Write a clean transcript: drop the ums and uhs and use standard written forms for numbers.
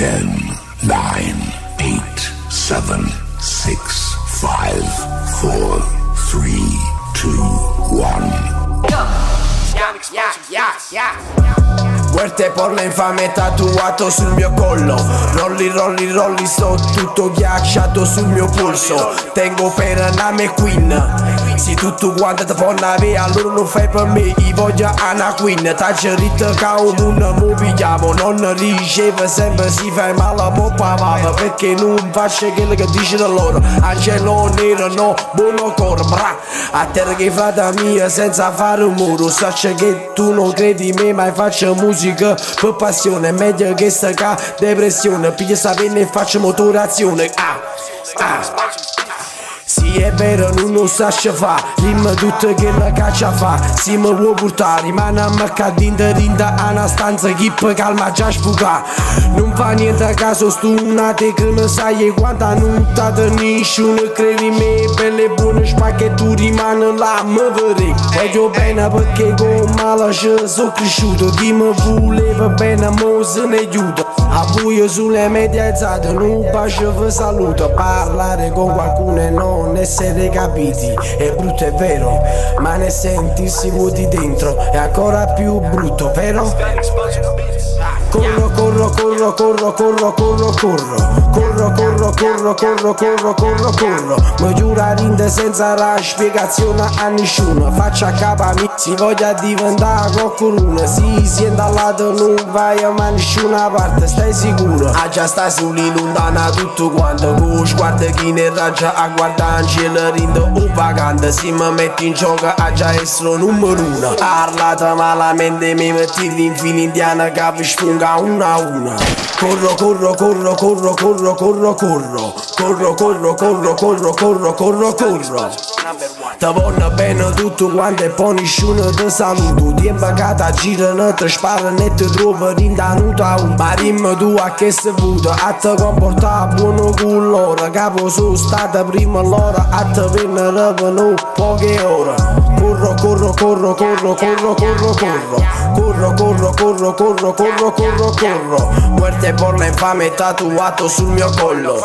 10, 9, 8, 7, 6, 5, 4, 3, 2, 1. Muerte por la infame tatuato sul mio collo. Rolli, rolli, rolli, sto tutto ghiacciato sul mio polso. Tengo per name Queen. Se tutto quanto ti fanno via, allora non fai per me. I voglio Anna Queen. Taccia ritta ca un mondo mo pigliamo. Non riceve sempre si fa male mo pavava. Perché non faccio quello che dicono loro. Angelo nero no, buono cor bra. A terra che frata mia senza fare un muro. Saccia che tu non credi in me ma faccio musica per passione. Meglio che sta ca depressione. Piglia sta penna e faccio motorazione. Sì è vero non lo saccia fa. Dimmi tutto che la caccia fa. Si mi vuoi portare rimane a mecca dinda a una stanza chi per calma già sfuga. Non fa niente a caso stu una te che ne sai e quanta non t'ha nessuno. Credi in me belle buone spacche tu rimane là mi vedrei. Voglio bene perché con male ci sono cresciuto. Chi mi voleva bene mo se ne aiuta. A buio sulle medie alzate non bacio vi saluto. Parlare con qualcuno e non essere capiti è brutto è vero, ma ne sentirsi vuoti dentro è ancora più brutto, vero? Corro, corro, corro, corro, corro, corro, corro. Corro, corro, corro, corro, corro, corro, corro. Mi giura rinde senza la spiegazione a nessuno. Faccia a capo a me, si voglia diventare qualcuno. Si sente al lato non vai a nessuna parte, stai sicuro? Ah già stai soli lontana tutto quanto. Con sguardo chi ne raggia a guardare in cielo rinde un vagante. Si mi metti in gioco a già essere numero uno. Parlate malamente mi metti in fila indiana che vi spunga una a una. Corro, corro, corro, corro, corro, corro, corro. Corro, corro, corro, corro, corro, corro, corro. Ti vanno bene tutto quanto e poi nessuno ti saluto. Ti imbacata girano, ti sparano e ti trovi rindanuto a un. Ma dimmi tu a che sei venuto, a te comportare buono con loro. Capo sono stata prima l'ora, a te vengono poche ore. Corro, corro, corro, corro, corro, corro, corro. Corro, corro, corro, corro, corro, corro, corro. Muerte por la infame tatuato sul mio collo.